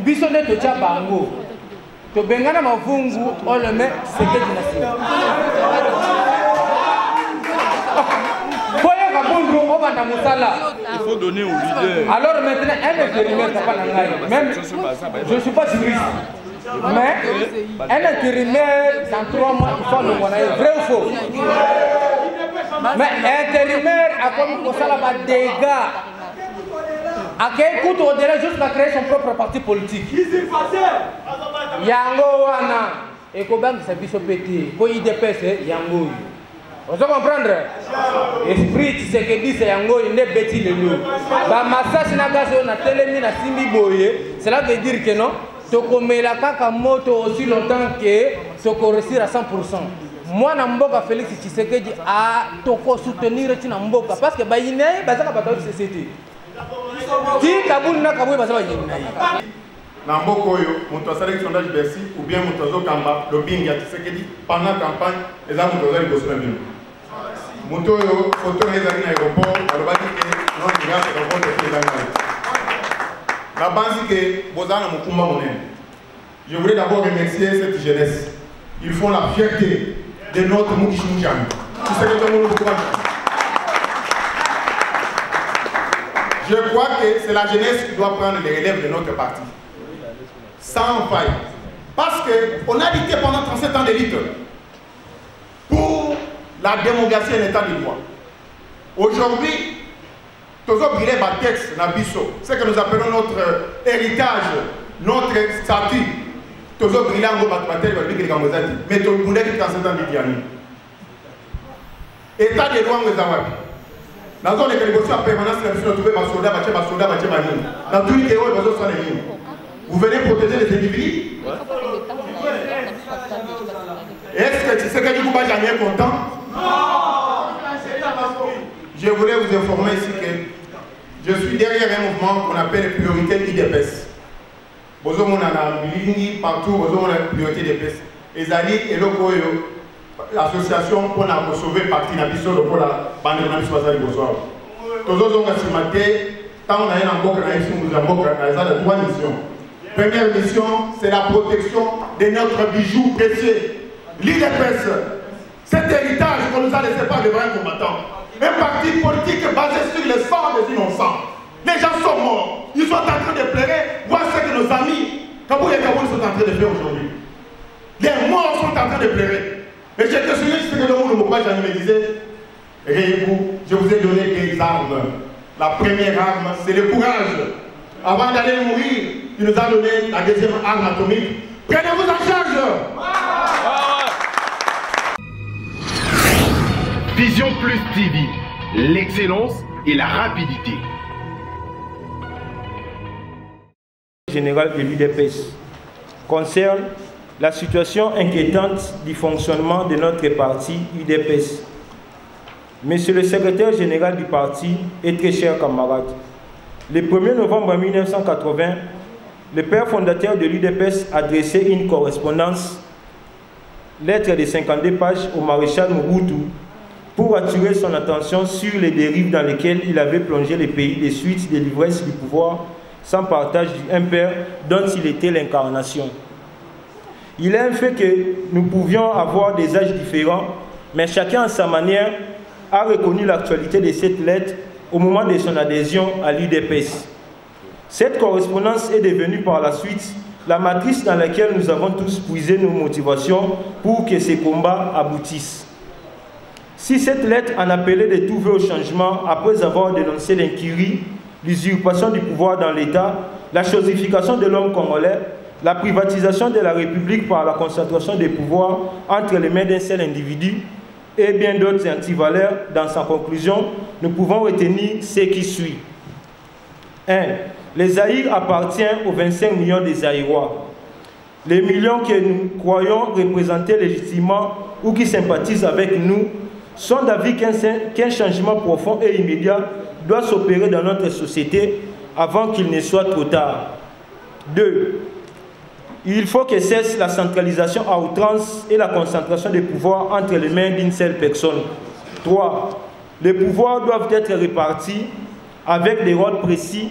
Biso ne to cha bango. To bengana mavungu on le met Tshisekedi na Il faut donner au leader. Alors maintenant, un intérimaire, même je ne suis pas juriste, mais un intérimaire, dans 3 mois, il faut le moyen, vrai ou faux? Mais intérimaire a comme ça là dégâts. À quel coût au-delà jusqu'à créer son propre parti politique? Yango wana, et Kobank s'est biso pété, pour IDPS, Yango. Vous comprendre? Esprit Tshisekedi c'est Yango, il n'est bêti le lieu. Bah massage na gazo na telemi na simbi boye, cela veut dire que non, toko mela kaka moto aussi longtemps que toko réussir à 100%. Moi na mboka Félix Tshisekedi a toko soutenir tina mboka parce que ba yinaye bazaka bato société. Ti kabuli na kabuli bazaba yinaye. Na mboka oyo moto asali sondage Bercy ou bien moto azokamba lobbying ya Tshisekedi pendant campagne eza moto azali liboso na bino. Moto oyo photo na ezali na aéroport alobaki ke non grâce à votre président. La base que bozana mokumba monene. Je voulais d'abord remercier cette jeunesse. Ils font la fierté de notre Mukishimujami. Je crois que c'est la jeunesse qui doit prendre les relèves de notre parti. Sans faille. Parce qu'on a lutté pendant 37 ans de lutte pour la démocratie et l'état de droit. Aujourd'hui, ce que nous appelons notre héritage, notre statut, mais tout le monde est 37 ans de diani. État de droit, nous avons. Dans zone de négociation en permanence, nous avons trouvé des soldats, dans tous les héros, nous avons les lignes. Vous venez protéger les individus? Est-ce que tu sais que du coup, jamais content? Non! Je voulais vous informer ici que je suis derrière un mouvement qu'on appelle priorité IDPS. Vous avez partout, vous avez la priorité IDPS. Et Zali et Lokoyo, l'association pour la sauver partie de l'Abisso, pour la bande de l'Abisso, tous les autres ont maté, tant on a un emboc, nous avons 3 missions. Première mission, c'est la protection de notre bijou précieux. L'IDPS, cet héritage qu'on nous a laissé par les vrais combattants. Un parti politique basé sur le sang des innocents. Les gens sont morts. Ils sont en train de pleurer. Voilà ce que nos amis Kaboul et Kaboul sont en train de faire aujourd'hui. Les morts sont en train de pleurer. Et j'étais souviens ce que le Mokba me disait. Réez-vous, je vous ai donné des armes. La première arme, c'est le courage. Avant d'aller mourir, il nous a donné la deuxième arme atomique. Prenez-vous en charge. Vision Plus TV, l'excellence et la rapidité. Général de l'UDPS concerne la situation inquiétante du fonctionnement de notre parti UDPS. Monsieur le secrétaire général du parti et très chers camarades, le 1er novembre 1980, le père fondateur de l'UDPS a adressé une correspondance, lettre de 52 pages au maréchal Mobutu, pour attirer son attention sur les dérives dans lesquelles il avait plongé le pays des suites de l'ivresse du pouvoir sans partage du père dont il était l'incarnation. Il est un fait que nous pouvions avoir des âges différents, mais chacun à sa manière a reconnu l'actualité de cette lettre au moment de son adhésion à l'UDPS. Cette correspondance est devenue par la suite la matrice dans laquelle nous avons tous puisé nos motivations pour que ces combats aboutissent. Si cette lettre en appelait de tout vœu au changement après avoir dénoncé l'incurie, l'usurpation du pouvoir dans l'État, la chosification de l'homme congolais, la privatisation de la République par la concentration des pouvoirs entre les mains d'un seul individu et bien d'autres antivaleurs, dans sa conclusion, nous pouvons retenir ce qui suit. 1. Le Zaïre appartient aux 25 millions de Zaïrois. Les millions que nous croyons représenter légitimement ou qui sympathisent avec nous sont d'avis qu'un changement profond et immédiat doit s'opérer dans notre société avant qu'il ne soit trop tard. 2. Il faut que cesse la centralisation à outrance et la concentration des pouvoirs entre les mains d'une seule personne. 3. Les pouvoirs doivent être répartis avec des rôles précis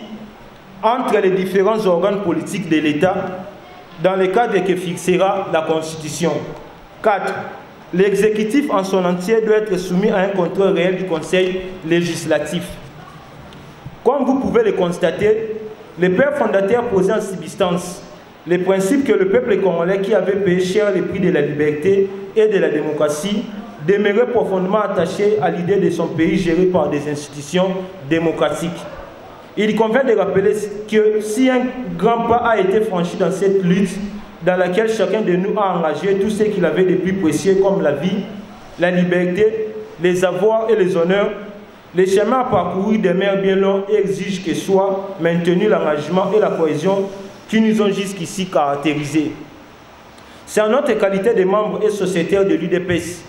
entre les différents organes politiques de l'État dans le cadre que fixera la Constitution. 4. L'exécutif en son entier doit être soumis à un contrôle réel du Conseil législatif. Comme vous pouvez le constater, les pères fondateurs posaient en substance les principes que le peuple congolais qui avait payé cher le prix de la liberté et de la démocratie demeurait profondément attaché à l'idée de son pays géré par des institutions démocratiques. Il convient de rappeler que si un grand pas a été franchi dans cette lutte, dans laquelle chacun de nous a engagé tout ce qu'il avait de plus précieux comme la vie, la liberté, les avoirs et les honneurs, les chemins à parcourir demeurent bien longs et exigent que soit maintenu l'engagement et la cohésion qui nous ont jusqu'ici caractérisés. C'est en notre qualité de membres et sociétaires de l'UDPS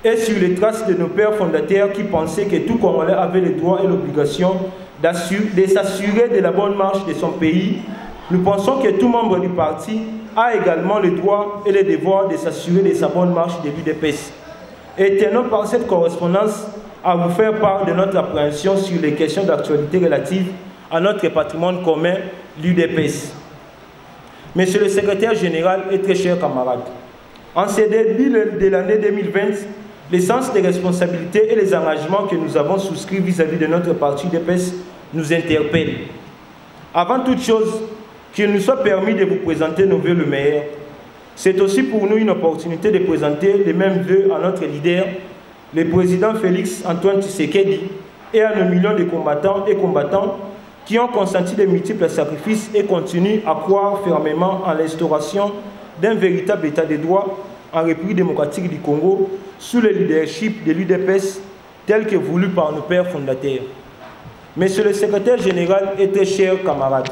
et sur les traces de nos pères fondateurs qui pensaient que tout Congolais avait le droit et l'obligation de s'assurer de la bonne marche de son pays, nous pensons que tout membre du parti a également le droit et le devoir de s'assurer de sa bonne marche de l'UDPS. Et tenons par cette correspondance à vous faire part de notre appréhension sur les questions d'actualité relatives à notre patrimoine commun, l'UDPS. Monsieur le secrétaire général et très chers camarades, en ce début de l'année 2020, les sens des responsabilités et les engagements que nous avons souscrits vis-à-vis de notre parti UDPS nous interpellent. Avant toute chose, qu'il nous soit permis de vous présenter nos vœux le meilleur. C'est aussi pour nous une opportunité de présenter les mêmes vœux à notre leader, le président Félix Antoine Tshisekedi, et à nos millions de combattants et combattantes qui ont consenti de multiples sacrifices et continuent à croire fermement en l'instauration d'un véritable état de droit en République démocratique du Congo sous le leadership de l'UDPS tel que voulu par nos pères fondateurs. Monsieur le secrétaire général et très chers camarades,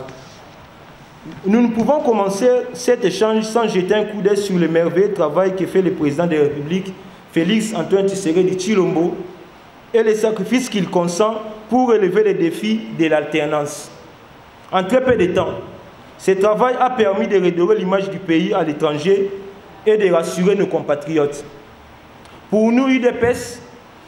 nous ne pouvons commencer cet échange sans jeter un coup d'œil sur le merveilleux travail que fait le président de la République, Félix Antoine Tshisekedi Tshilombo, et les sacrifices qu'il consent pour relever les défis de l'alternance. En très peu de temps, ce travail a permis de redorer l'image du pays à l'étranger et de rassurer nos compatriotes. Pour nous, UDPS,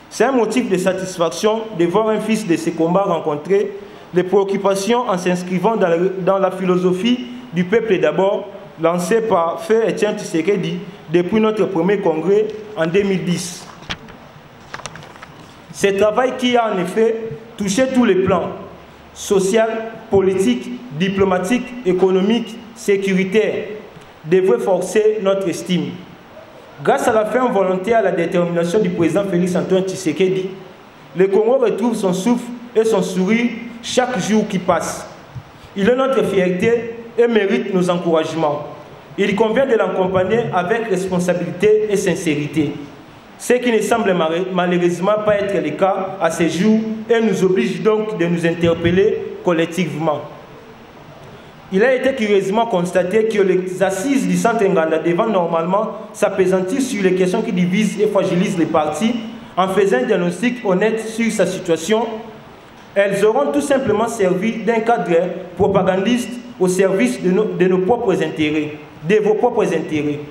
c'est un motif de satisfaction de voir un fils de ces combats rencontrer les préoccupations en s'inscrivant dans la philosophie du peuple d'abord, lancée par Feu Etienne Tshisekedi depuis notre premier congrès en 2010. Ce travail qui a en effet touché tous les plans, social, politique, diplomatique, économique, sécuritaire, devrait forcer notre estime. Grâce à la ferme volonté et à la détermination du président Félix Antoine Tshisekedi, le Congo retrouve son souffle et son sourire chaque jour qui passe. Il est notre fierté et mérite nos encouragements. Il convient de l'accompagner avec responsabilité et sincérité, ce qui ne semble malheureusement pas être le cas à ce jour et nous oblige donc de nous interpeller collectivement. Il a été curieusement constaté que les assises du Centre Nganda devront normalement s'appesantir sur les questions qui divisent et fragilisent les partis en faisant un diagnostic honnête sur sa situation. Elles auront tout simplement servi d'un cadre propagandiste au service de nos propres intérêts, de vos propres intérêts.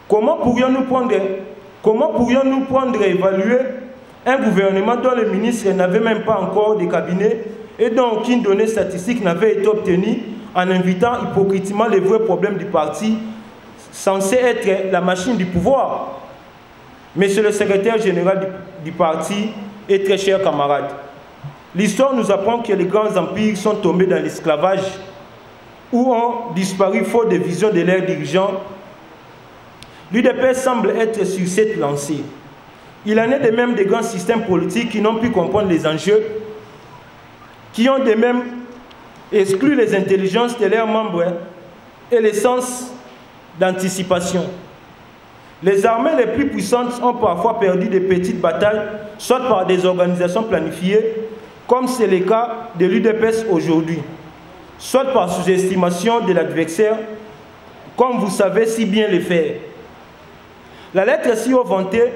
Comment pourrions-nous prendre et évaluer un gouvernement dont le ministre n'avait même pas encore de cabinet et dont aucune donnée statistique n'avait été obtenue en invitant hypocritement les vrais problèmes du parti censé être la machine du pouvoir? Monsieur le secrétaire général du parti et très chers camarades, l'histoire nous apprend que les grands empires sont tombés dans l'esclavage ou ont disparu faute de vision de leurs dirigeants. L'UDPS semble être sur cette lancée. Il en est de même des grands systèmes politiques qui n'ont pu comprendre les enjeux, qui ont de même exclu les intelligences de leurs membres et le sens d'anticipation. Les armées les plus puissantes ont parfois perdu des petites batailles, soit par des organisations planifiées, comme c'est le cas de l'UDPS aujourd'hui, soit par sous-estimation de l'adversaire, comme vous savez si bien le faire. La lettre si haut vantée,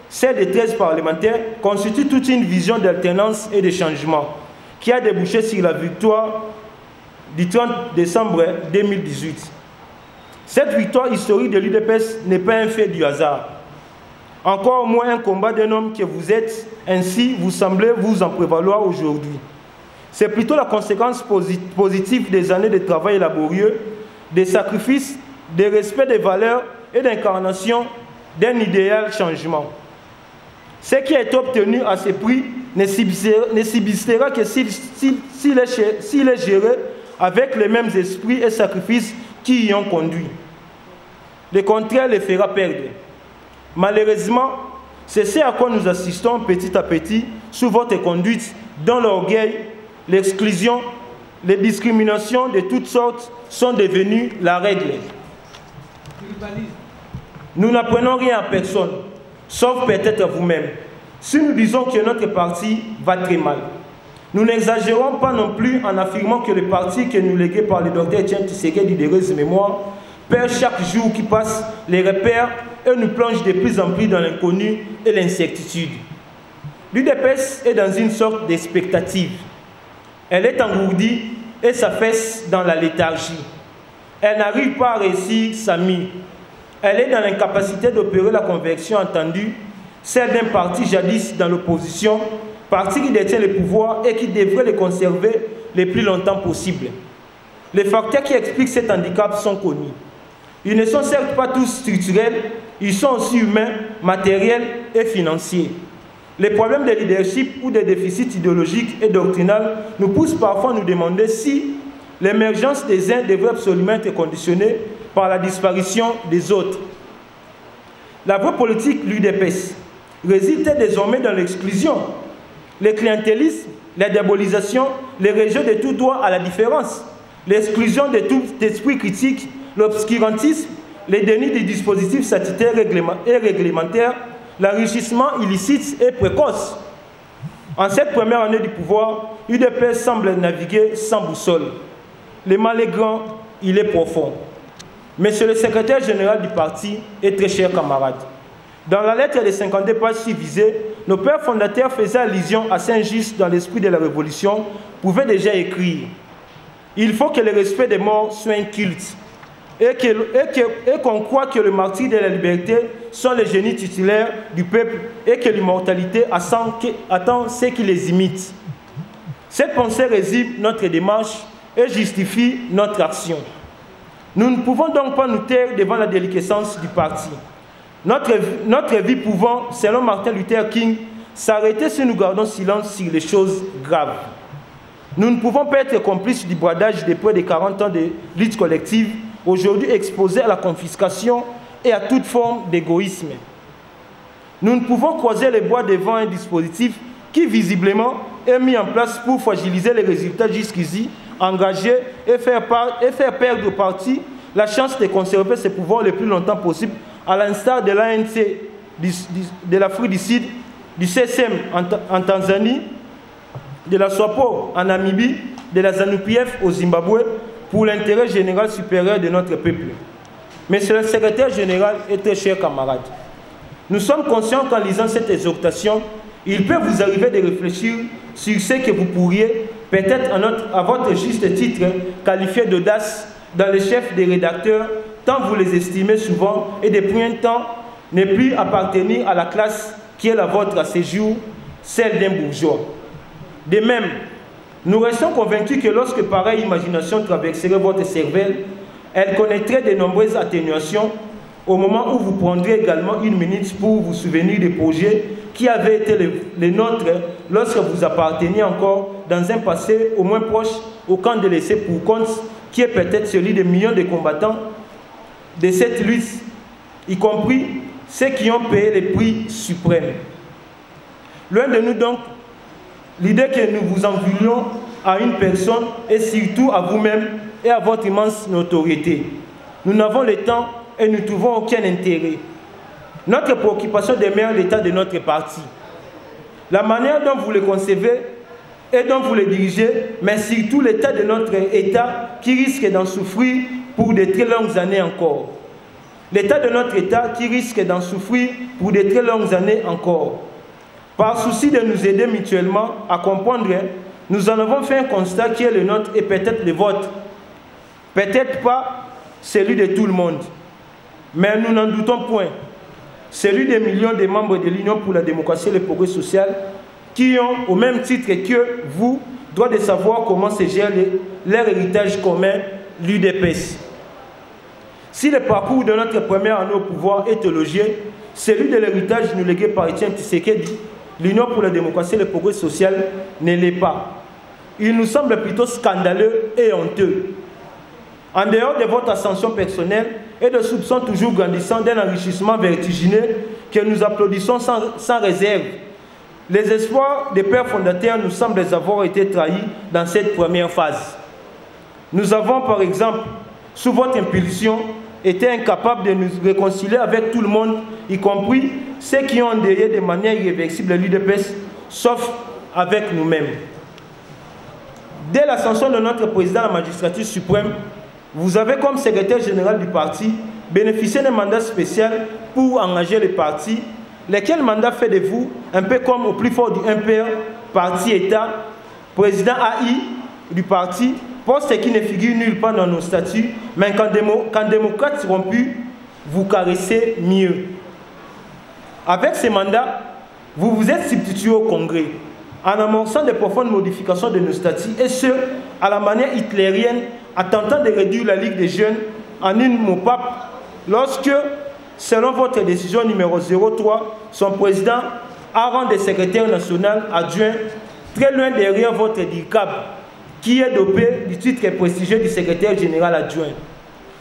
celle des 13 parlementaires, constitue toute une vision d'alternance et de changement qui a débouché sur la victoire du 30 décembre 2018. Cette victoire historique de l'UDPS n'est pas un fait du hasard. Encore moins un combat d'un homme que vous êtes, ainsi vous semblez vous en prévaloir aujourd'hui. C'est plutôt la conséquence positive des années de travail laborieux, des sacrifices, des respects des valeurs et d'incarnation d'un idéal changement. Ce qui est obtenu à ce prix ne subsistera que s'il est géré avec les mêmes esprits et sacrifices qui y ont conduit. Le contraire les fera perdre. Malheureusement, c'est ce à quoi nous assistons petit à petit sous votre conduite, dont l'orgueil, l'exclusion, les discriminations de toutes sortes sont devenues la règle. Nous n'apprenons rien à personne, sauf peut-être à vous-même. Si nous disons que notre parti va très mal, nous n'exagérons pas non plus en affirmant que le parti que nous légué par le docteur Etienne Tshisekedi d'heureuse mémoire perd chaque jour qui passe les repères et nous plonge de plus en plus dans l'inconnu et l'incertitude. L'UDPS est dans une sorte d'expectative. Elle est engourdie et s'affaisse dans la léthargie. Elle n'arrive pas à réussir sa mie. Elle est dans l'incapacité d'opérer la conversion entendue, celle d'un parti jadis dans l'opposition, parti qui détient le pouvoir et qui devrait le conserver le plus longtemps possible. Les facteurs qui expliquent cet handicap sont connus. Ils ne sont certes pas tous structurels, ils sont aussi humains, matériels et financiers. Les problèmes de leadership ou des déficits idéologiques et doctrinaux nous poussent parfois à nous demander si l'émergence des uns devrait absolument être conditionnée par la disparition des autres. La voie politique, l'UDPS, réside désormais dans l'exclusion, le clientélisme, la diabolisation, le rejet de tout droit à la différence, l'exclusion de tout esprit critique, l'obscurantisme, le déni des dispositifs statutaires et réglementaires, l'enrichissement illicite et précoce. En cette première année du pouvoir, l'UDPS semble naviguer sans boussole. Le mal est grand, il est profond. Monsieur le secrétaire général du parti et très chers camarades, dans la lettre des 52 pages visées, nos pères fondateurs faisaient allusion à Saint-Just dans l'esprit de la Révolution, pouvaient déjà écrire « Il faut que le respect des morts soit un culte et qu'on croit que le martyr de la liberté sont les génies titulaires du peuple et que l'immortalité attend ceux qui les imitent. » Cette pensée résume notre démarche et justifie notre action. Nous ne pouvons donc pas nous taire devant la déliquescence du parti. Notre vie pouvant, selon Martin Luther King, s'arrêter si nous gardons silence sur les choses graves. Nous ne pouvons pas être complices du bradage de près de 40 ans de lutte collective, aujourd'hui exposés à la confiscation et à toute forme d'égoïsme. Nous ne pouvons croiser les bois devant un dispositif qui, visiblement, est mis en place pour fragiliser les résultats jusqu'ici engagés et faire perdre au parti la chance de conserver ses pouvoirs le plus longtemps possible, à l'instar de l'ANC, de l'Afrique du Sud, du CSM en Tanzanie, de la SWAPO en Namibie, de la ZANU-PF au Zimbabwe, pour l'intérêt général supérieur de notre peuple. Monsieur le secrétaire général et très chers camarades, nous sommes conscients qu'en lisant cette exhortation, il peut vous arriver de réfléchir sur ce que vous pourriez, peut-être à votre juste titre, qualifier d'audace dans les chefs des rédacteurs, tant vous les estimez souvent et depuis un temps ne plus appartenir à la classe qui est la vôtre à ces jours, celle d'un bourgeois. De même, nous restons convaincus que lorsque pareille imagination traverserait votre cervelle, elle connaîtrait de nombreuses atténuations au moment où vous prendrez également une minute pour vous souvenir des projets qui avaient été les nôtres lorsque vous apparteniez encore dans un passé au moins proche au camp de laisser pour compte qui est peut-être celui des millions de combattants de cette lutte, y compris ceux qui ont payé le prix suprême. Loin de nous donc l'idée que nous vous en voulions à une personne et surtout à vous-même et à votre immense notoriété. Nous n'avons le temps et nous ne trouvons aucun intérêt. Notre préoccupation demeure l'état de notre parti. La manière dont vous le concevez et dont vous le dirigez, mais surtout l'état de notre État qui risque d'en souffrir pour de très longues années encore. L'état de notre État qui risque d'en souffrir pour de très longues années encore. Par souci de nous aider mutuellement à comprendre, nous en avons fait un constat qui est le nôtre et peut-être le vôtre. Peut-être pas celui de tout le monde, mais nous n'en doutons point. Celui des millions de membres de l'Union pour la démocratie et le progrès social qui ont, au même titre que vous, droit de savoir comment se gère leur héritage commun, l'UDPS. Si le parcours de notre première année au pouvoir est élogieux, celui de l'héritage nous légué par Etienne Tshisekedi, l'Union pour la démocratie et le progrès social, ne l'est pas. Il nous semble plutôt scandaleux et honteux. En dehors de votre ascension personnelle et de soupçons toujours grandissants d'un enrichissement vertigineux que nous applaudissons sans réserve, les espoirs des pères fondateurs nous semblent avoir été trahis dans cette première phase. Nous avons par exemple, sous votre impulsion, été incapables de nous réconcilier avec tout le monde, y compris ceux qui ont endeuillé de manière irréversible l'UDPS, sauf avec nous-mêmes. Dès l'ascension de notre président à la magistrature suprême, vous avez comme secrétaire général du parti bénéficié d'un mandat spécial pour engager le parti, lequel mandat fait de vous un peu comme au plus fort du MPR, parti-État, président AI du parti, poste qui ne figure nulle part dans nos statuts, mais qu'en démocrate rompu, vous caressez mieux. Avec ces mandats, vous vous êtes substitué au Congrès, en amorçant de profondes modifications de nos statuts, et ce, à la manière hitlérienne, en tentant de réduire la Ligue des jeunes en une mot-pape, lorsque, selon votre décision numéro 03, son président a rendu secrétaire national adjoint, très loin derrière votre DICAB, qui est dopé du titre prestigieux du secrétaire général adjoint.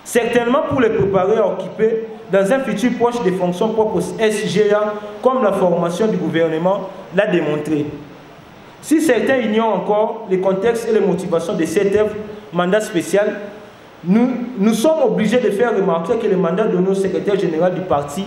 Certainement pour le préparer à occuper dans un futur proche des fonctions propres SGA, comme la formation du gouvernement l'a démontré. Si certains ignorent encore les contextes et les motivations de cet mandat spécial, nous sommes obligés de faire remarquer que le mandat de nos secrétaires généraux du parti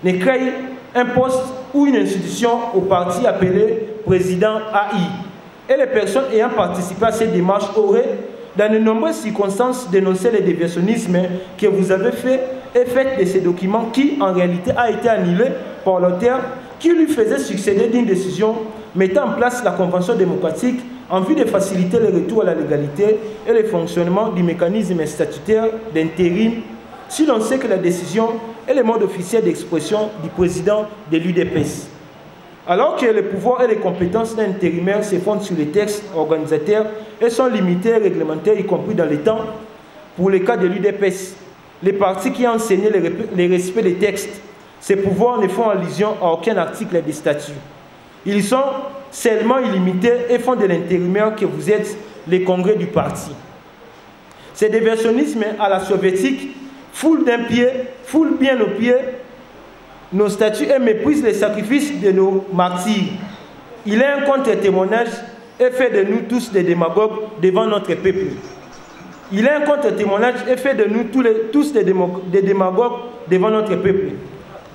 ne crée un poste ou une institution au parti appelé président AI. Et les personnes ayant participé à cette démarche auraient, dans de nombreuses circonstances, dénoncé le déviationnisme que vous avez fait et fait de ces documents qui, en réalité, a été annulé par l'auteur qui lui faisait succéder d'une décision mettant en place la Convention démocratique en vue de faciliter le retour à la légalité et le fonctionnement du mécanisme statutaire d'intérim, si l'on sait que la décision est le mode officiel d'expression du président de l'UDPS. Alors que les pouvoirs et les compétences d'un intérimaire se fondent sur les textes organisateurs et sont limités et réglementaires, y compris dans les temps, pour le cas de l'UDPS, les partis qui ont enseigné le respect des textes, ces pouvoirs ne font allusion à aucun article des statuts. Ils sont seulement illimités et font de l'intérimaire que vous êtes les congrès du parti. Ce déversionnisme à la soviétique foule d'un pied, foule bien aux pieds nos statuts et méprise les sacrifices de nos martyrs. Il est un contre-témoignage et fait de nous tous des démagogues devant notre peuple. Il est un contre-témoignage et fait de nous tous des démagogues devant notre peuple.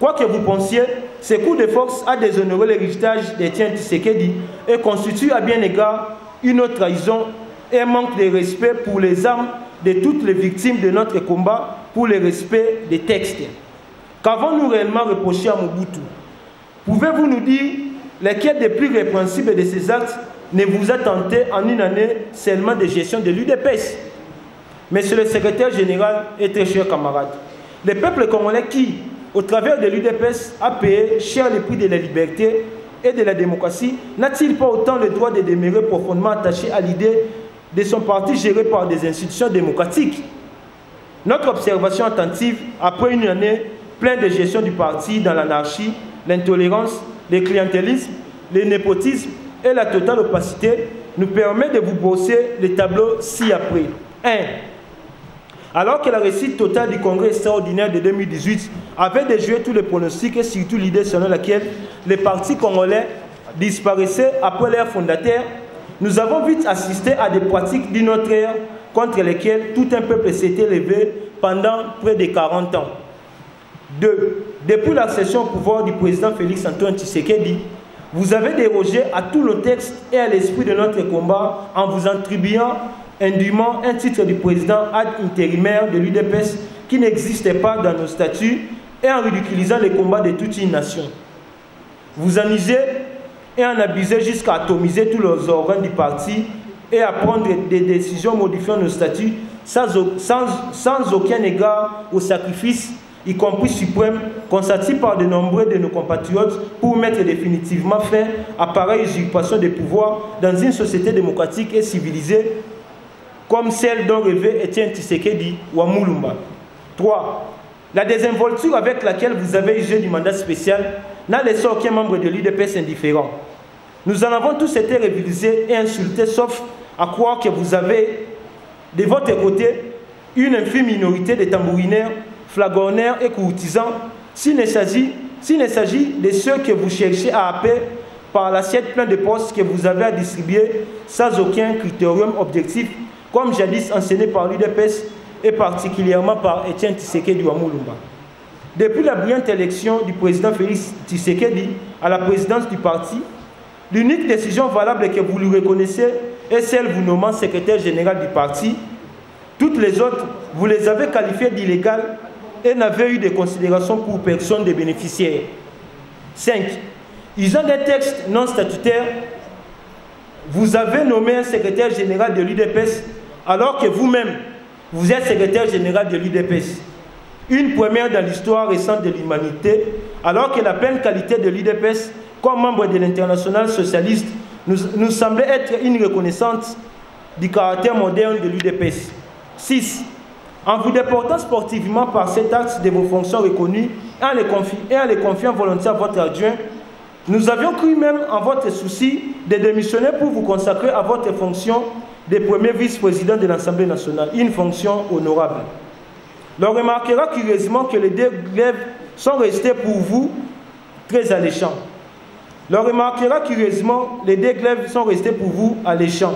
Quoi que vous pensiez, ce coup de force a déshonoré l'héritage d'Etienne Tshisekedi et constitue à bien égard une autre trahison et un manque de respect pour les âmes de toutes les victimes de notre combat pour le respect des textes. Qu'avons-nous réellement reproché à Mobutu? Pouvez-vous nous dire lesquels des plus répréhensibles de ces actes ne vous a tenté en une année seulement de gestion de l'UDPS? Monsieur le secrétaire général et très chers camarades, le peuple congolais qui, au travers de l'UDPS, a payé cher le prix de la liberté et de la démocratie, n'a-t-il pas autant le droit de demeurer profondément attaché à l'idée de son parti géré par des institutions démocratiques? Notre observation attentive, après une année pleine de gestion du parti dans l'anarchie, l'intolérance, le clientélisme, le népotisme et la totale opacité, nous permet de vous brosser les tableaux ci-après. 1. Alors que la réussite totale du congrès extraordinaire de 2018 avait déjoué tous les pronostics et surtout l'idée selon laquelle les partis congolais disparaissaient après leur fondateur, nous avons vite assisté à des pratiques d'une autre ère contre lesquelles tout un peuple s'était levé pendant près de 40 ans. 2. Depuis l'accession au pouvoir du président Félix Antoine Tshisekedi, vous avez dérogé à tous nos textes et à l'esprit de notre combat en vous attribuant indûment un titre du président ad intérimaire de l'UDPS qui n'existait pas dans nos statuts et en ridiculisant les combats de toute une nation. Vous en usez et en abusez jusqu'à atomiser tous les organes du parti et à prendre des décisions modifiant nos statuts sans aucun égard au sacrifice y compris suprême, consenti par de nombreux de nos compatriotes pour mettre définitivement fin à pareille usurpation de pouvoir dans une société démocratique et civilisée comme celle dont rêvait Étienne Tshisekedi ou Mulumba. 3. La désinvolture avec laquelle vous avez usé du mandat spécial n'a laissé aucun membre de l'UDPS indifférent. Nous en avons tous été révisés et insultés, sauf à croire que vous avez de votre côté une infime minorité de tambourinaires, flagornaires et courtisans, s'il ne s'agit de ceux que vous cherchez à happer par l'assiette pleine de postes que vous avez à distribuer sans aucun critérium objectif, comme jadis enseigné par l'UDPS et particulièrement par Étienne Tshisekedi Mulumba. Depuis la brillante élection du président Félix Tshisekedi à la présidence du parti, l'unique décision valable que vous lui reconnaissez est celle vous nommant secrétaire général du parti. Toutes les autres, vous les avez qualifiées d'illégales et n'avez eu de considération pour personne des bénéficiaires. 5. Usant des textes non statutaires, vous avez nommé un secrétaire général de l'UDPS alors que vous-même, vous êtes secrétaire général de l'UDPS. Une première dans l'histoire récente de l'humanité, alors que la pleine qualité de l'UDPS comme membre de l'Internationale socialiste nous semblait être une reconnaissance du caractère moderne de l'UDPS. 6. En vous déportant sportivement par cet acte de vos fonctions reconnues et en les confiant volontiers à votre adjoint, nous avions cru même en votre souci de démissionner pour vous consacrer à votre fonction de premier vice-président de l'Assemblée nationale, une fonction honorable. L'on remarquera curieusement que les deux glaives sont restés pour vous très alléchants. L'on remarquera curieusement les deux glaives sont restés pour vous alléchants.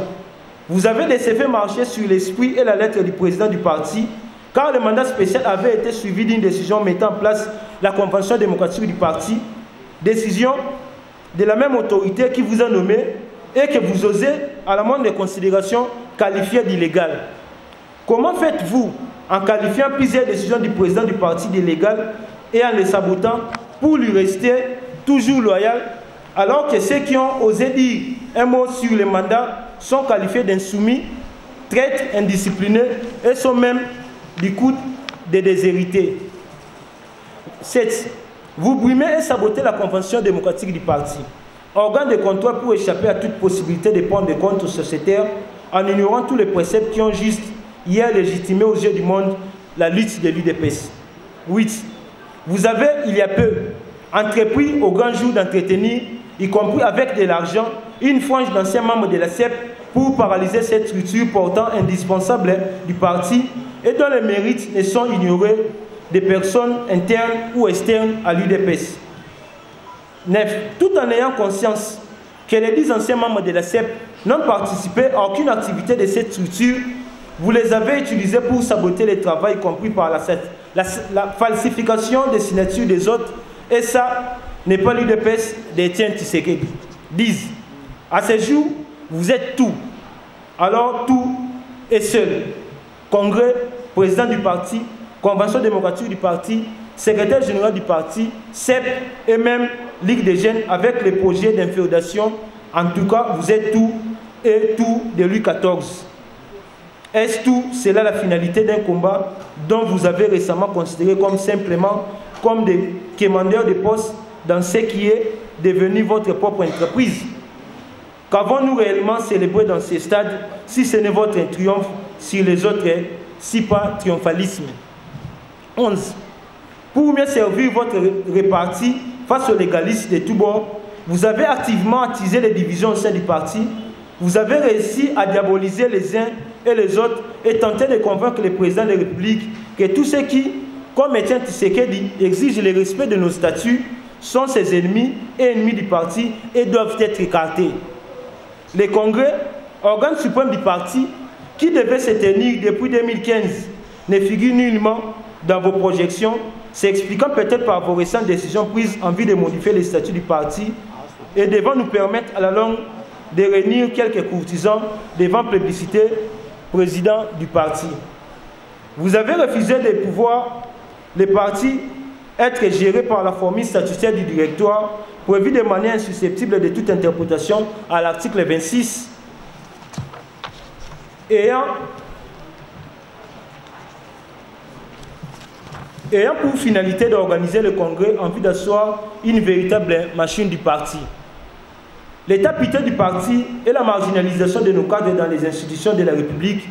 Vous avez laissé faire marcher sur l'esprit et la lettre du président du parti, car le mandat spécial avait été suivi d'une décision mettant en place la convention démocratique du parti, décision de la même autorité qui vous a nommé et que vous osez, à la moindre considération, qualifier d'illégale. Comment faites-vous en qualifiant plusieurs décisions du président du parti d'illégales et en les sabotant pour lui rester toujours loyal, alors que ceux qui ont osé dire un mot sur le mandat sont qualifiés d'insoumis, traîtres, indisciplinés et sont même du coup des déshérités. 7. Vous brimez et sabotez la convention démocratique du parti, organe de contrôle pour échapper à toute possibilité de prendre des comptes sociétaires en ignorant tous les préceptes qui ont juste hier légitimé aux yeux du monde la lutte de l'UDPS. 8. Vous avez, il y a peu, entrepris au grand jour d'entretenir, y compris avec de l'argent, une frange d'anciens membres de la CEP pour paralyser cette structure pourtant indispensable du parti et dont les mérites ne sont ignorés des personnes internes ou externes à l'UDPS. 9. Tout en ayant conscience que les 10 anciens membres de la CEP n'ont participé à aucune activité de cette structure, vous les avez utilisés pour saboter le travail compris par la falsification des signatures des autres, et ça n'est pas l'UDPS d'Étienne Tshisekedi. 10. À ce jour, vous êtes tout. Alors tout est seul. Congrès, président du parti, convention démocratique du parti, secrétaire général du parti, CEP et même Ligue des jeunes avec les projets d'inféodation. En tout cas, vous êtes tout et tout de Louis XIV. Est-ce tout cela la finalité d'un combat dont vous avez récemment considéré comme simplement comme des commandeurs de poste dans ce qui est devenu votre propre entreprise? Qu'avons-nous réellement célébré dans ces stades si ce n'est votre triomphe sur les autres, si pas triomphalisme? 11. Pour mieux servir votre répartie face aux légalistes de tous bords, vous avez activement attisé les divisions au sein du parti. Vous avez réussi à diaboliser les uns et les autres et tenter de convaincre le président de la République que tous ceux qui, comme Étienne Tshisekedi, exigent le respect de nos statuts sont ses ennemis et ennemis du parti et doivent être écartés. Les congrès, organe suprême du parti, qui devait se tenir depuis 2015, ne figure nullement dans vos projections, s'expliquant peut-être par vos récentes décisions prises en vue de modifier les statuts du parti et devant nous permettre à la longue de réunir quelques courtisans devant plébisciter président du parti. Vous avez refusé de pouvoir le parti être géré par la formule statutaire du directoire prévue de manière insusceptible de toute interprétation à l'article 26 ayant ayant pour finalité d'organiser le congrès en vue d'asseoir une véritable machine du parti. L'état piteux du parti et la marginalisation de nos cadres dans les institutions de la République,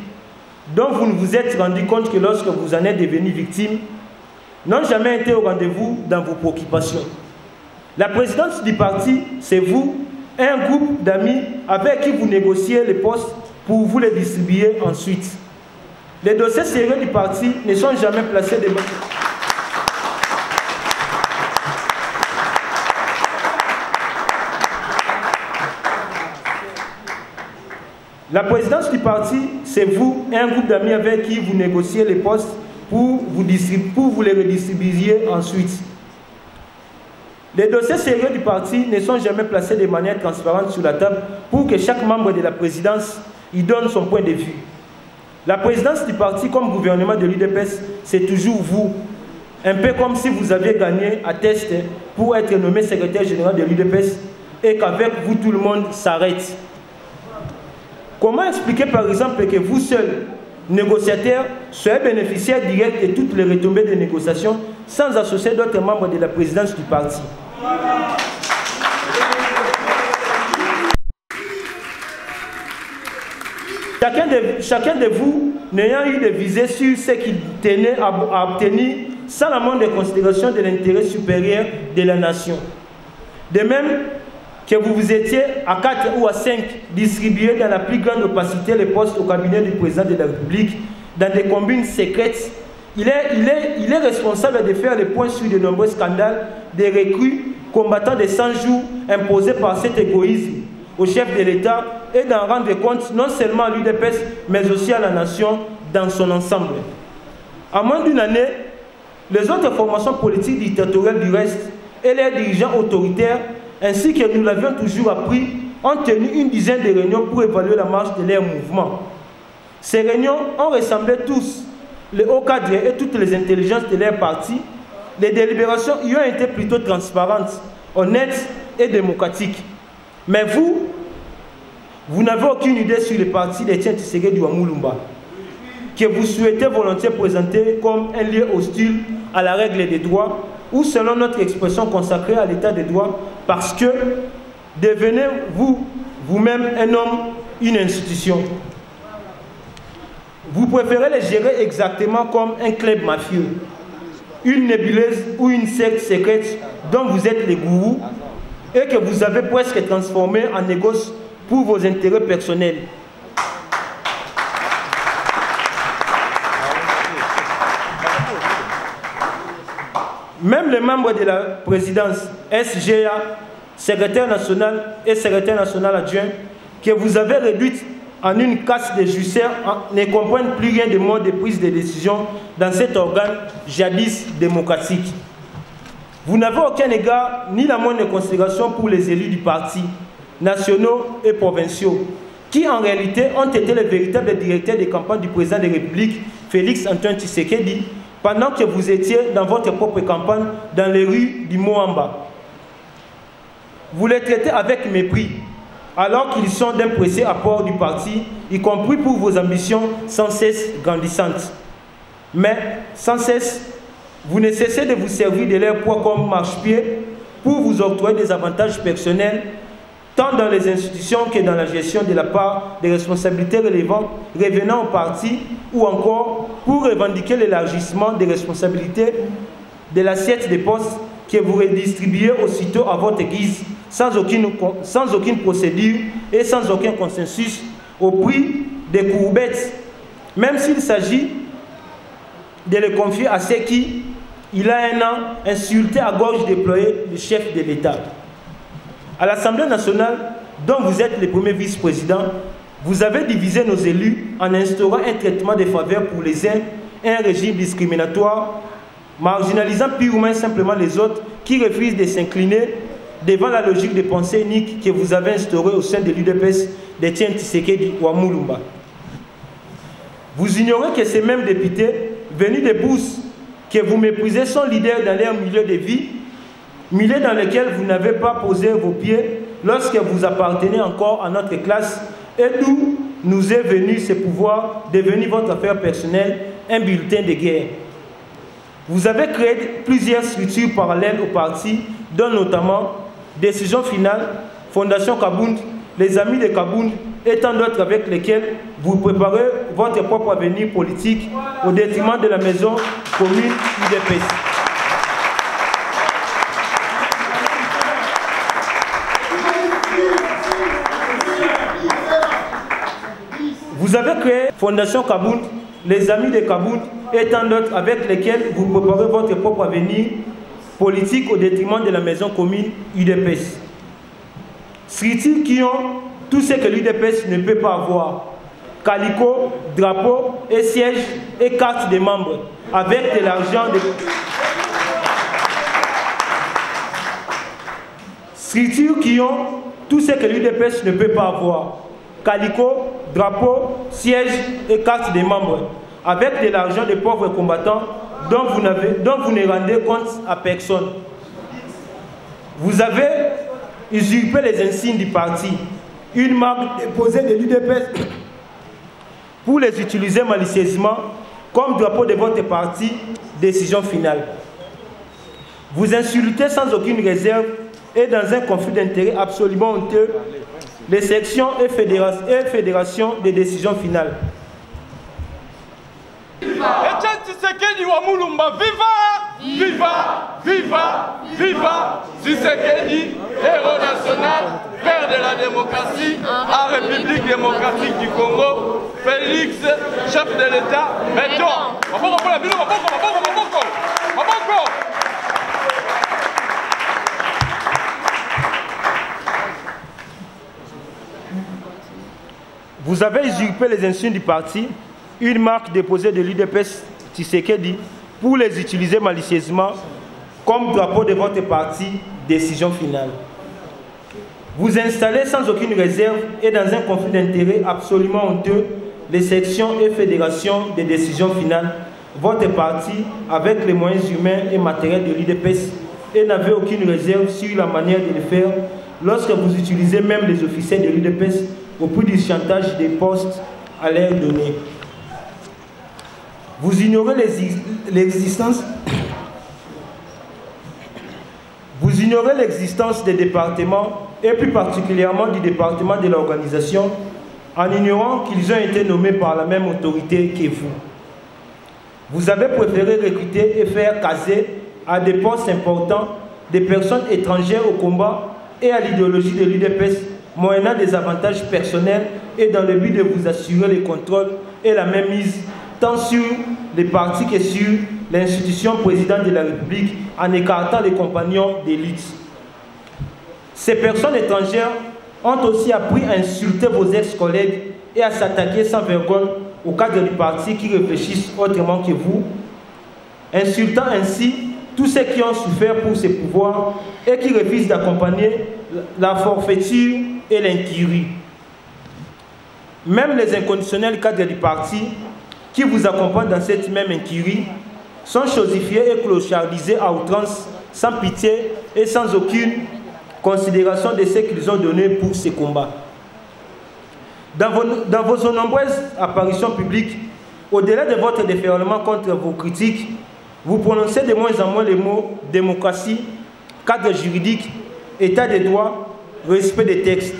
dont vous ne vous êtes rendu compte que lorsque vous en êtes devenus victimes, n'ont jamais été au rendez-vous dans vos préoccupations. La présidence du parti, c'est vous, un groupe d'amis avec qui vous négociez les postes pour vous les distribuer ensuite. Les dossiers sérieux du parti ne sont jamais placés de... La présidence du parti, c'est vous, un groupe d'amis avec qui vous négociez les postes pour vous les redistribuer ensuite. Les dossiers sérieux du parti ne sont jamais placés de manière transparente sur la table pour que chaque membre de la présidence y donne son point de vue. La présidence du parti comme gouvernement de l'UDPS, c'est toujours vous. Un peu comme si vous aviez gagné à test pour être nommé secrétaire général de l'UDPS et qu'avec vous tout le monde s'arrête. Comment expliquer par exemple que vous seul, négociateur, soyez bénéficiaire direct de toutes les retombées des négociations sans associer d'autres membres de la présidence du parti? Chacun de vous n'ayant eu de visée sur ce qu'il tenait à obtenir sans la moindre considération de l'intérêt supérieur de la nation. De même que vous vous étiez à 4 ou à 5 distribués dans la plus grande opacité les postes au cabinet du président de la République, dans des combines secrètes, il est responsable de faire le point sur de nombreux scandales, des recrues combattant des 100 jours imposés par cet égoïsme au chef de l'État et d'en rendre compte non seulement à l'UDPS, mais aussi à la nation dans son ensemble. En moins d'une année, les autres formations politiques dictatoriales du reste et les dirigeants autoritaires, ainsi que nous l'avions toujours appris, ont tenu une dizaine de réunions pour évaluer la marche de leur mouvement. Ces réunions ont rassemblé tous, les hauts cadres et toutes les intelligences de leur parti. Les délibérations y ont été plutôt transparentes, honnêtes et démocratiques. Mais vous n'avez aucune idée sur le parti d'Étienne Tshisekedi Wamulumba, que vous souhaitez volontiers présenter comme un lieu hostile à la règle des droits, ou selon notre expression consacrée à l'état des droits, parce que devenez vous-même un homme, une institution. Vous préférez les gérer exactement comme un club mafieux, une nébuleuse ou une secte secrète dont vous êtes les gourous et que vous avez presque transformé en négoce pour vos intérêts personnels. Même les membres de la présidence SGA, secrétaire national et secrétaire national adjoint, que vous avez réduite en une casse de jusseurs, ne comprennent plus rien des modes de prise de décision dans cet organe jadis démocratique. Vous n'avez aucun égard ni la moindre considération pour les élus du parti, nationaux et provinciaux, qui en réalité ont été les véritables directeurs de campagne du président de la République, Félix Antoine Tshisekedi, pendant que vous étiez dans votre propre campagne dans les rues du Moamba. Vous les traitez avec mépris, alors qu'ils sont d'un précieux apport du parti, y compris pour vos ambitions sans cesse grandissantes. Mais, sans cesse, vous ne cessez de vous servir de leur poids comme marchepied pour vous octroyer des avantages personnels, tant dans les institutions que dans la gestion de la part des responsabilités revenant au parti, ou encore pour revendiquer l'élargissement des responsabilités de l'assiette des postes que vous redistribuez aussitôt à votre guise, sans aucune procédure et sans aucun consensus, au prix des courbettes, même s'il s'agit de les confier à ceux qui, il y a un an, insultaient à gorge déployée le chef de l'État. À l'Assemblée nationale, dont vous êtes le premier vice-président, vous avez divisé nos élus en instaurant un traitement de faveur pour les uns et un régime discriminatoire, marginalisant purement et simplement les autres qui refusent de s'incliner devant la logique de pensée unique que vous avez instaurée au sein de l'UDPS d'Étienne Tshisekedi Wamulumba. Vous ignorez que ces mêmes députés, venus de Bourse, que vous méprisez, sont leaders dans leur milieu de vie, milieu dans lequel vous n'avez pas posé vos pieds lorsque vous appartenez encore à notre classe et d'où nous est venu ce pouvoir devenir votre affaire personnelle, un bulletin de guerre. Vous avez créé plusieurs structures parallèles au parti, dont notamment Décision Finale, Fondation Kabound, les Amis de Kabound et tant d'autres avec lesquels vous préparez votre propre avenir politique au détriment de la maison commune UDPS. Vous avez créé Fondation Kabound, les Amis de Kabound et tant d'autres avec lesquels vous préparez votre propre avenir politique au détriment de la maison commune UDPS. Structures qui ont tout ce que l'UDPS ne peut pas avoir: calico, drapeau et siège et carte des membres avec de l'argent de... Structures qui ont tout ce que l'UDPS ne peut pas avoir: calico, drapeau, siège et carte des membres avec de l'argent des pauvres combattants dont vous ne rendez compte à personne. Vous avez usurpé les insignes du parti, une marque déposée de l'UDPS pour les utiliser malicieusement comme drapeau de votre parti. Décision Finale. Vous insultez sans aucune réserve et dans un conflit d'intérêts absolument honteux les sections et fédérations de Décision Finale. Etienne Tshisekedi wa Mulumba, viva! Viva! Viva! Viva! Tshisekedi, héros national, père de la démocratie, en République démocratique du Congo, Félix, chef de l'État, mettons! Vous avez usurpé les insignes du parti, une marque déposée de l'UDPS Tshisekedi pour les utiliser malicieusement comme drapeau de votre parti. Décision Finale. Vous installez sans aucune réserve et dans un conflit d'intérêts absolument honteux les sections et fédérations de Décision Finale, votre parti avec les moyens humains et matériels de l'UDPS, et n'avez aucune réserve sur la manière de le faire lorsque vous utilisez même les officiers de l'UDPS au prix du chantage des postes à leur donner. Vous ignorez l'existence des départements et plus particulièrement du département de l'organisation en ignorant qu'ils ont été nommés par la même autorité que vous. Vous avez préféré recruter et faire caser à des postes importants des personnes étrangères au combat et à l'idéologie de l'UDPS, moyennant des avantages personnels et dans le but de vous assurer le contrôle et la mainmise tant sur les partis que sur l'institution présidente de la République en écartant les compagnons d'élite. Ces personnes étrangères ont aussi appris à insulter vos ex-collègues et à s'attaquer sans vergogne aux cadres du parti qui réfléchissent autrement que vous, insultant ainsi tous ceux qui ont souffert pour ces pouvoirs et qui refusent d'accompagner la forfaiture et l'incurie. Même les inconditionnels cadres du parti qui vous accompagnent dans cette même incurie sont chosifiés et clochardisés à outrance, sans pitié et sans aucune considération de ce qu'ils ont donné pour ces combats. Dans vos nombreuses apparitions publiques, au-delà de votre déferlement contre vos critiques, vous prononcez de moins en moins les mots démocratie, cadre juridique, état de droit, respect des textes,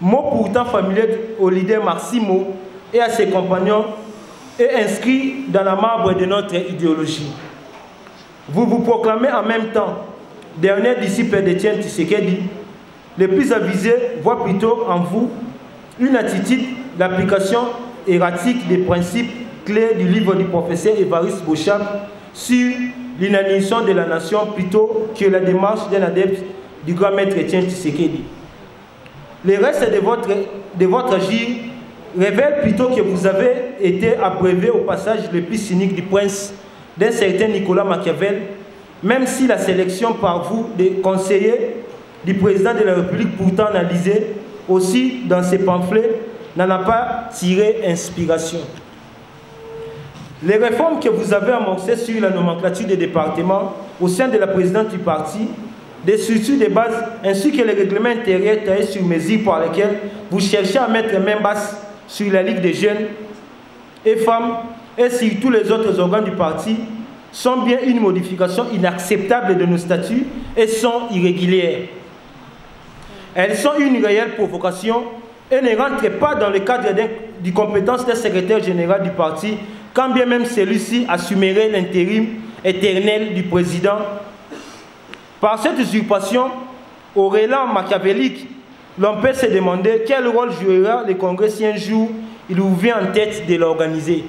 mots pourtant familiers au leader Massimo et à ses compagnons et inscrits dans la marbre de notre idéologie. Vous vous proclamez en même temps dernier disciple d'Etienne Tshisekedi. Les plus avisés voient plutôt en vous une attitude d'application erratique des principes clés du livre du professeur Évariste Beauchamp sur l'inaliénation de la nation plutôt que la démarche d'un adepte du grand maître Etienne Tshisekedi. Le reste de votre agir révèle plutôt que vous avez été abreuvé au passage le plus cynique du prince d'un certain Nicolas Machiavel, même si la sélection par vous des conseillers du président de la République pourtant analysée aussi dans ses pamphlets n'en a pas tiré inspiration. Les réformes que vous avez amorcées sur la nomenclature des départements au sein de la présidence du parti, des structures de base ainsi que les règlements intérieurs taillés sur mesure par lesquels vous cherchez à mettre main basse sur la Ligue des jeunes et femmes et sur tous les autres organes du parti sont bien une modification inacceptable de nos statuts et sont irrégulières. Elles sont une réelle provocation et ne rentrent pas dans le cadre des compétences du secrétaire général du parti, quand bien même celui-ci assumerait l'intérim éternel du président. Par cette usurpation, au relent machiavélique, l'on peut se demander quel rôle jouera le Congrès si un jour il vous vient en tête de l'organiser.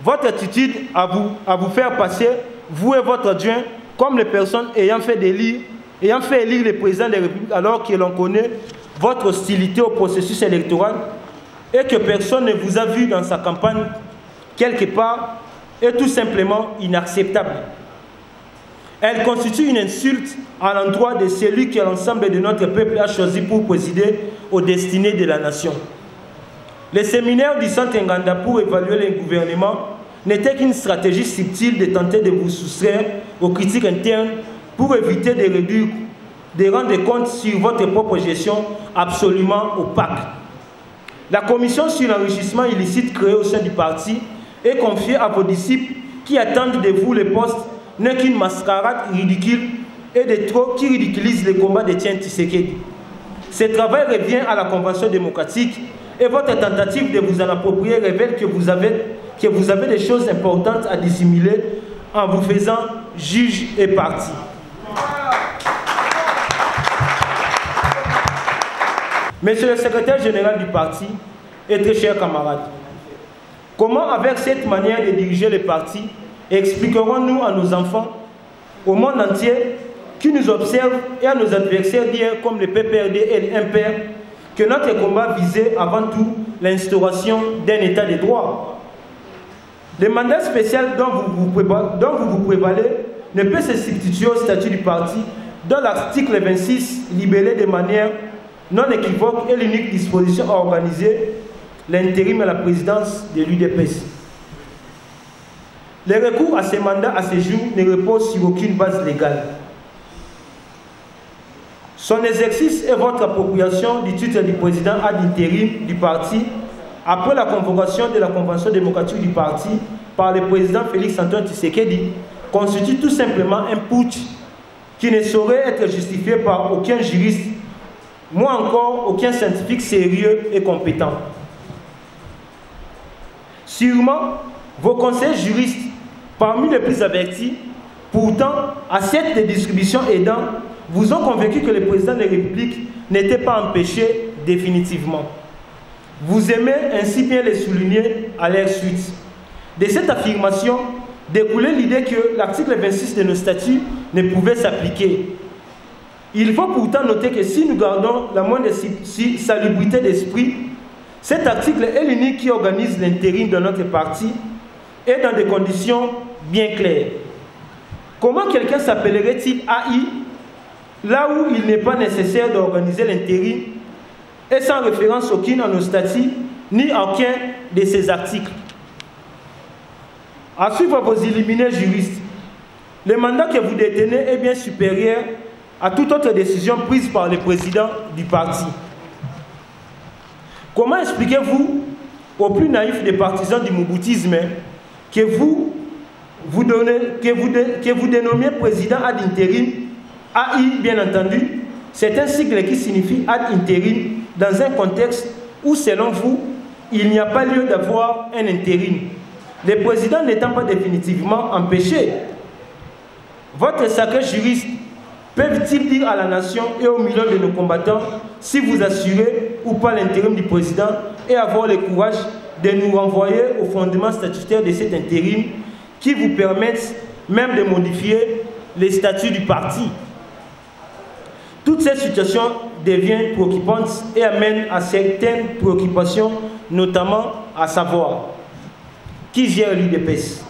Votre attitude à vous faire passer, vous et votre adjoint, comme les personnes ayant fait élire le président de la République alors que l'on connaît votre hostilité au processus électoral et que personne ne vous a vu dans sa campagne quelque part, est tout simplement inacceptable. Elle constitue une insulte à l'endroit de celui que l'ensemble de notre peuple a choisi pour présider aux destinées de la nation. Le séminaire du Centre Nganda pour évaluer le gouvernement n'était qu'une stratégie subtile de tenter de vous soustraire aux critiques internes pour éviter de rendre compte sur votre propre gestion absolument opaque. La commission sur l'enrichissement illicite créée au sein du parti est confiée à vos disciples qui attendent de vous le poste n'est qu'une mascarade ridicule et de trop qui ridiculise les combats de Etienne Tshisekedi. Ce travail revient à la Convention démocratique et votre tentative de vous en approprier révèle que vous avez des choses importantes à dissimuler en vous faisant juge et parti. Monsieur le secrétaire général du parti et très chers camarades, comment avec cette manière de diriger le parti expliquerons-nous à nos enfants, au monde entier, qui nous observent et à nos adversaires d'hier comme le PPRD et le MPR, que notre combat visait avant tout l'instauration d'un état de droit? Le mandat spécial dont vous vous prévalez ne peut se substituer au statut du parti, dont l'article 26 libellé de manière non équivoque et l'unique disposition à organiser l'intérim à la présidence de l'UDPS. Le recours à ces mandats à ce jour ne repose sur aucune base légale. Son exercice est votre appropriation du titre du président ad interim du parti après la convocation de la Convention démocratique du parti par le président Félix-Antoine Tshisekedi constitue tout simplement un putsch qui ne saurait être justifié par aucun juriste, moins encore aucun scientifique sérieux et compétent. Sûrement, vos conseillers juristes, parmi les plus avertis, pourtant, à cette distribution aidant, vous ont convaincu que le président de la République n'était pas empêché définitivement. Vous aimez ainsi bien les souligner à leur suite. De cette affirmation découlait l'idée que l'article 26 de nos statuts ne pouvait s'appliquer. Il faut pourtant noter que si nous gardons la moindre salubrité d'esprit, cet article est l'unique qui organise l'intérim de notre parti et dans des conditions bien claires. Comment quelqu'un s'appellerait-il AI là où il n'est pas nécessaire d'organiser l'intérim et sans référence aucune à nos statuts ni à aucun de ces articles? À suivre vos illuminés juristes, le mandat que vous détenez est bien supérieur à toute autre décision prise par le président du parti. Comment expliquez-vous aux plus naïfs des partisans du mouboutisme que vous dénommiez président ad interim, AI bien entendu, c'est un sigle qui signifie ad interim dans un contexte où selon vous, il n'y a pas lieu d'avoir un intérim, le président n'étant pas définitivement empêché? Votre sacré juriste peuvent-ils dire à la nation et aux millions de nos combattants si vous assurez ou pas l'intérim du président et avoir le courage de nous renvoyer au fondement statutaire de cet intérim qui vous permettent même de modifier les statuts du parti? Toute cette situation devient préoccupante et amène à certaines préoccupations, notamment à savoir qui gère l'UDPS,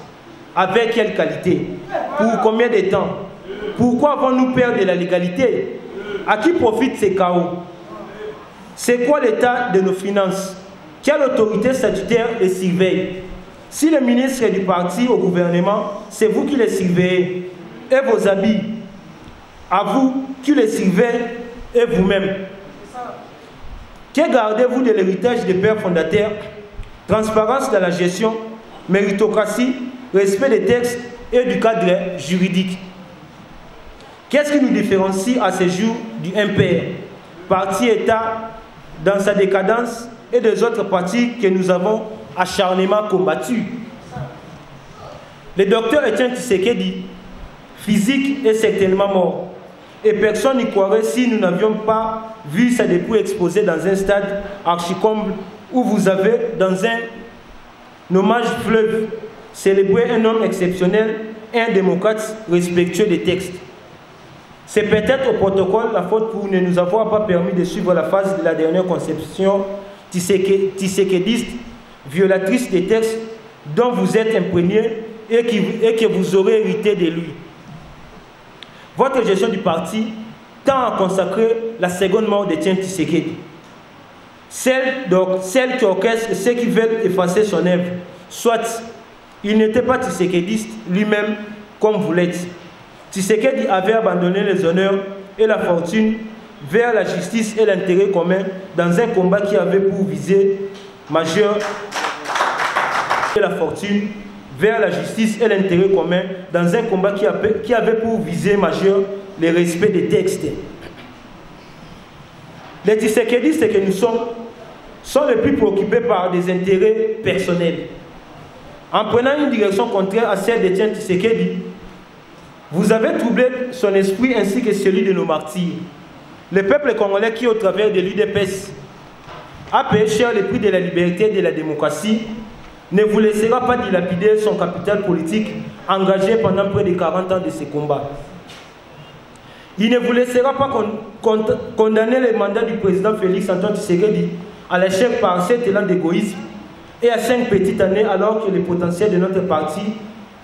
avec quelle qualité, pour combien de temps, pourquoi avons-nous peur de la légalité, à qui profitent ces chaos, c'est quoi l'état de nos finances, quelle autorité statutaire les surveille? Si le ministre du parti au gouvernement, c'est vous qui les surveillez, et vos habits, à vous qui les surveillez et vous-même. Que gardez-vous de l'héritage des pères fondateurs? Transparence dans la gestion, méritocratie, respect des textes et du cadre juridique. Qu'est-ce qui nous différencie à ce jour du MPR, parti-État dans sa décadence, et des autres partis que nous avons acharnement combattus? Le docteur Etienne Tshisekedi, physique, est certainement mort. Et personne n'y croirait si nous n'avions pas vu sa dépouille exposée dans un stade archi-comble où vous avez, dans un hommage fleuve, célébré un homme exceptionnel et un démocrate respectueux des textes. C'est peut-être au protocole la faute pour ne nous avoir pas permis de suivre la phase de la dernière conception tshisekédiste, violatrice des textes dont vous êtes imprégné et que vous aurez hérité de lui. Votre gestion du parti tend à consacrer la seconde mort d'Etienne Tshisekedi. Celle qui orchestre ceux qui veulent effacer son œuvre. Soit il n'était pas tshisékédiste lui-même comme vous l'êtes. Tshisekedi avait abandonné les honneurs et la fortune vers la justice et l'intérêt commun dans un combat qui avait pour visée majeure et la fortune vers la justice et l'intérêt commun dans un combat qui avait pour visée majeure le respect des textes. Les tshisékédistes que nous sommes sont les plus préoccupés par des intérêts personnels. En prenant une direction contraire à celle d'Etienne Tshisekedi, vous avez troublé son esprit ainsi que celui de nos martyrs. Le peuple congolais qui, au travers de l'UDPS, a payé cher le prix de la liberté et de la démocratie, ne vous laissera pas dilapider son capital politique engagé pendant près de 40 ans de ces combats. Il ne vous laissera pas condamner le mandat du président Félix Antoine Tshisekedi à l'échec par cet élan d'égoïsme et à 5 petites années alors que le potentiel de notre parti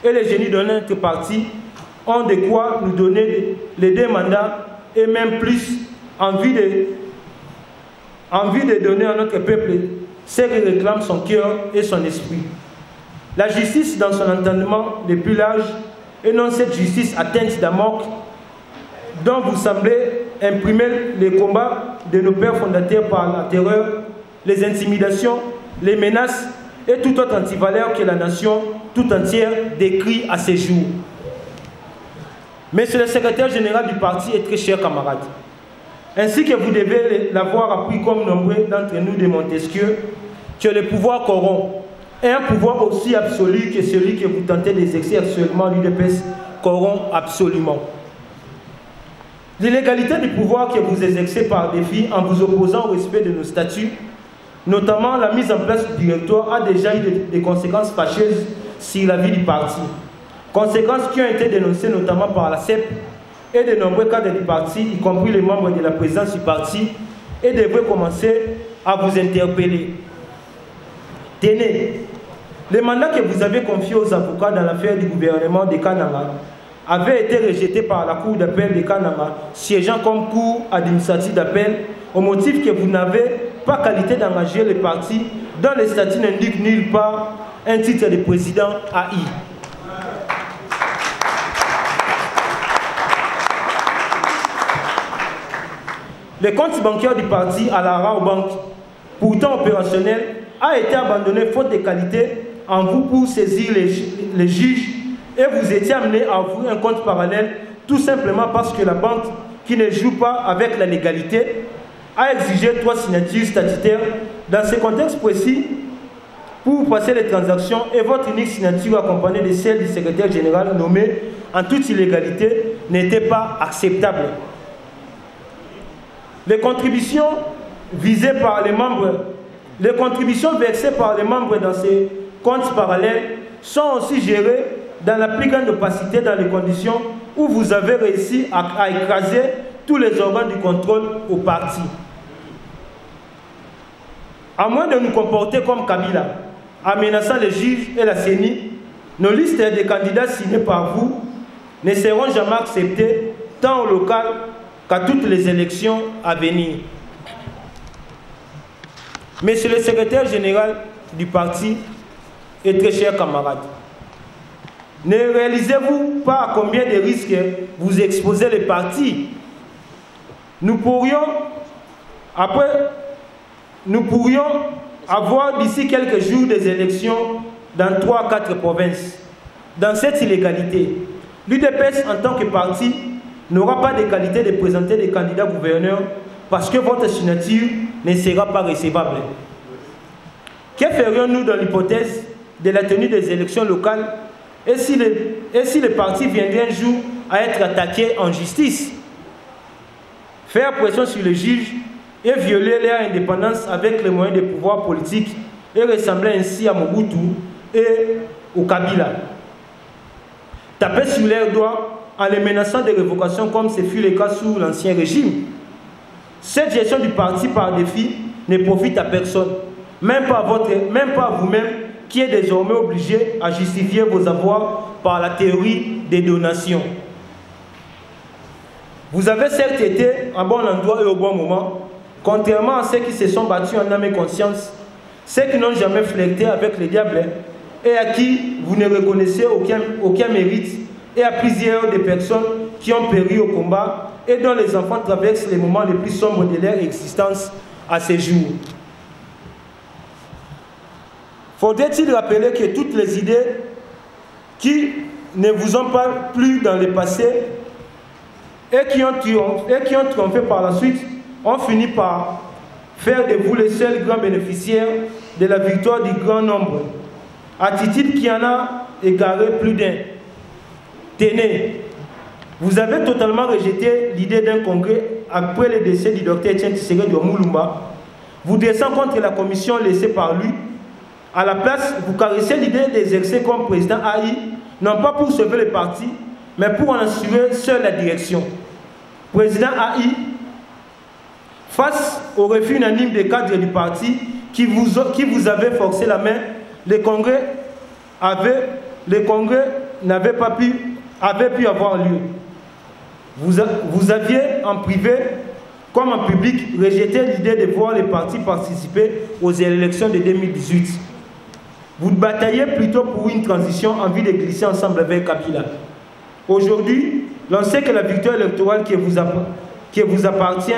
et les génies de notre parti ont de quoi nous donner les 2 mandats et même plus envie de donner à notre peuple ce qui réclame son cœur et son esprit. La justice dans son entendement le plus large et non cette justice atteinte d'amour dont vous semblez imprimer les combats de nos pères fondateurs par la terreur, les intimidations, les menaces et tout autre antivaleur que la nation tout entière décrit à ces jours. Monsieur le secrétaire général du parti et très cher camarade, ainsi que vous devez l'avoir appris comme nombreux d'entre nous de Montesquieu, que le pouvoir corrompt, et un pouvoir aussi absolu que celui que vous tentez d'exercer actuellement, l'UDPS, corrompt absolument. L'illégalité du pouvoir que vous exercez par défi en vous opposant au respect de nos statuts, notamment la mise en place du directoire, a déjà eu des conséquences fâcheuses sur la vie du parti. Conséquences qui ont été dénoncées notamment par la CEP et de nombreux cadres du parti, y compris les membres de la présidence du parti, et devraient commencer à vous interpeller. Tenez, le mandat que vous avez confié aux avocats dans l'affaire du gouvernement de Kananga avait été rejeté par la Cour d'appel de Kananga, siégeant comme Cour administrative d'appel, au motif que vous n'avez pas qualité d'engager le parti dont les statuts n'indiquent nulle part un titre de président AI. Le compte bancaire du parti à la Raobank, pourtant opérationnel, a été abandonné faute de qualité en vous pour saisir les juges et vous étiez amené à ouvrir un compte parallèle tout simplement parce que la banque, qui ne joue pas avec la légalité, a exigé 3 signatures statutaires dans ce contexte précis pour passer les transactions et votre unique signature accompagnée de celle du secrétaire général nommé en toute illégalité n'était pas acceptable. Les contributions visées par les membres, les contributions versées par les membres dans ces comptes parallèles sont aussi gérées dans la plus grande opacité dans les conditions où vous avez réussi à écraser tous les organes du contrôle au parti. À moins de nous comporter comme Kabila, en menaçant les juges et la CENI, nos listes de candidats signés par vous ne seront jamais acceptées tant au local qu'à toutes les élections à venir. Monsieur le secrétaire général du parti et très chers camarades, ne réalisez-vous pas à combien de risques vous exposez le parti? Nous pourrions avoir d'ici quelques jours des élections dans 3 à 4 provinces. dans cette illégalité. L'UDPS, en tant que parti, n'aura pas de qualité de présenter des candidats gouverneurs parce que votre signature ne sera pas recevable. Que ferions-nous dans l'hypothèse de la tenue des élections locales et si le parti viendrait un jour à être attaqué en justice? Faire pression sur les juges et violer leur indépendance avec les moyens de pouvoir politique et ressembler ainsi à Mobutu et au Kabila. Taper sur leurs doigts en les menaçant de révocation comme ce fut le cas sous l'ancien régime. Cette gestion du parti par défi ne profite à personne, même pas à vous-même qui êtes désormais obligé à justifier vos avoirs par la théorie des donations. Vous avez certes été à bon endroit et au bon moment, contrairement à ceux qui se sont battus en âme et conscience, ceux qui n'ont jamais flirté avec le diable et à qui vous ne reconnaissez aucun mérite, et à plusieurs des personnes qui ont péri au combat et dont les enfants traversent les moments les plus sombres de leur existence à ces jours. Faudrait-il rappeler que toutes les idées qui ne vous ont pas plu dans le passé et qui ont triomphé par la suite ont fini par faire de vous les seuls grands bénéficiaires de la victoire du grand nombre, attitude qui en a égaré plus d'un. Tenez, vous avez totalement rejeté l'idée d'un congrès après le décès du docteur Etienne Tshisekedi Moulumba, vous dressant contre la commission laissée par lui. À la place, vous caressez l'idée d'exercer comme président AI, non pas pour sauver le parti, mais pour en assurer seule la direction. Président AI, face au refus unanime des cadres du parti qui vous avait forcé la main, le congrès avait pu avoir lieu. Vous aviez en privé comme en public rejeté l'idée de voir les partis participer aux élections de 2018. Vous bataillez plutôt pour une transition en vue de glisser ensemble avec Kabila. Aujourd'hui, l'on sait que la victoire électorale qui vous appartient,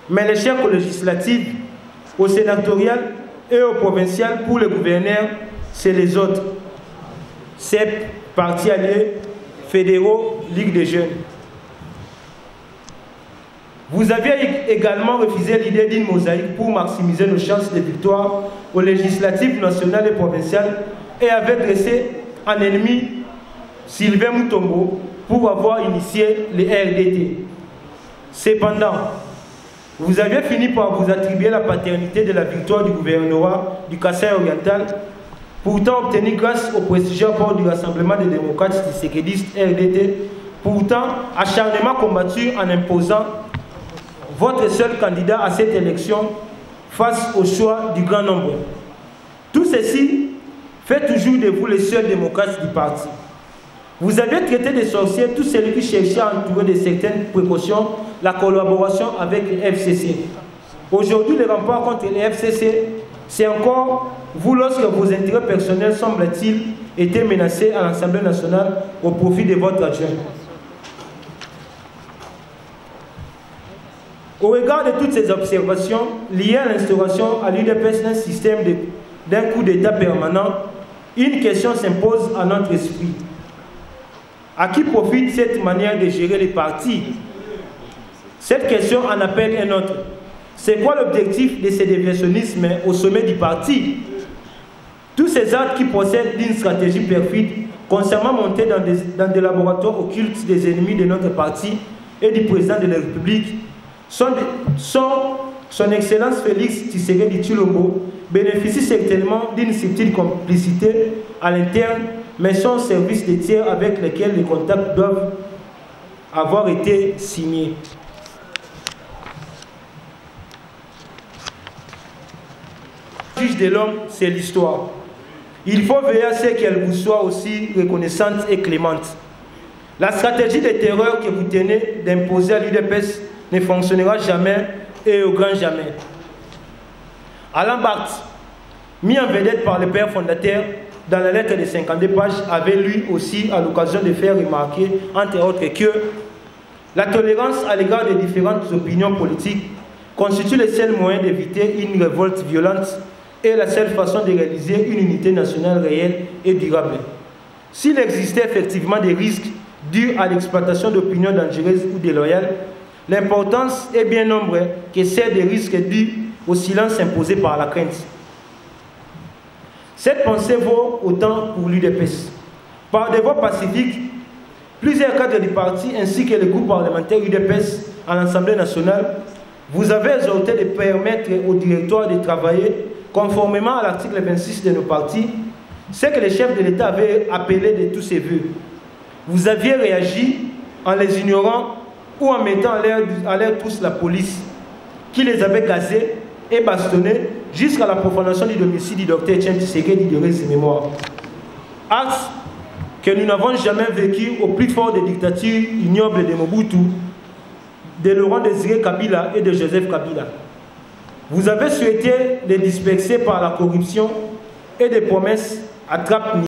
mais l'échec aux législatives, aux sénatoriales et aux provinciales pour les gouverneurs, c'est les autres. CEP, partis alliés, fédéraux, Ligue des jeunes. Vous aviez également refusé l'idée d'une mosaïque pour maximiser nos chances de victoire aux législatives nationales et provinciales et avez dressé en ennemi Sylvain Mutombo pour avoir initié les RDT. Cependant, vous aviez fini par vous attribuer la paternité de la victoire du gouvernorat du Kasaï oriental, pourtant obtenu grâce au prestigieux rapport du Rassemblement des démocrates tshisekédistes RDT, pourtant acharnement combattu en imposant votre seul candidat à cette élection face au choix du grand nombre. Tout ceci fait toujours de vous les seuls démocrates du parti. Vous avez traité de sorciers tous ceux qui cherchaient à entourer de certaines précautions la collaboration avec les FCC. Aujourd'hui, le rempart contre les FCC, c'est encore vous lorsque vos intérêts personnels semblent-ils été menacés à l'Assemblée nationale au profit de votre adjoint. Au regard de toutes ces observations liées à l'instauration à l'UDPS d'un système d'un coup d'État permanent, une question s'impose à notre esprit. À qui profite cette manière de gérer les partis? Cette question en appelle un autre. C'est quoi l'objectif de ce déviationnisme au sommet du parti? Tous ces actes qui procèdent d'une stratégie perfide, consciemment montée dans des laboratoires occultes des ennemis de notre parti et du président de la République, son Excellence Félix Tshisekedi Tshilombo bénéficie certainement d'une subtile complicité à l'interne, mais son service de tiers avec lesquels les contacts doivent avoir été signés. Le juge de l'homme, c'est l'histoire. Il faut veiller à ce qu'elle vous soit aussi reconnaissante et clémente. La stratégie de terreur que vous tenez d'imposer à l'UDPS ne fonctionnera jamais et au grand jamais. Alain Barthes, mis en vedette par le père fondateur, dans la lettre de 52 pages, avait lui aussi à l'occasion de faire remarquer, entre autres, que la tolérance à l'égard des différentes opinions politiques constitue le seul moyen d'éviter une révolte violente et la seule façon de réaliser une unité nationale réelle et durable. s'il existait effectivement des risques dus à l'exploitation d'opinions dangereuses ou déloyales, l'importance est bien nombre que celle des risques dus au silence imposé par la crainte. Cette pensée vaut autant pour l'UDPS. Par des voies pacifiques, plusieurs cadres du parti ainsi que le groupe parlementaire UDPS à l'Assemblée nationale, vous avez exhorté de permettre au directoire de travailler conformément à l'article 26 de nos partis, ce que le chef de l'État avait appelé de tous ses voeux. Vous aviez réagi en les ignorant ou en mettant à l'air tous la police, qui les avait gazés et bastonnés jusqu'à la profanation du domicile du docteur Etienne Tshisekedi de ses mémoires. Acte que nous n'avons jamais vécu au plus fort des dictatures ignobles de Mobutu, de Laurent Désiré Kabila et de Joseph Kabila. Vous avez souhaité les disperser par la corruption et des promesses à trappe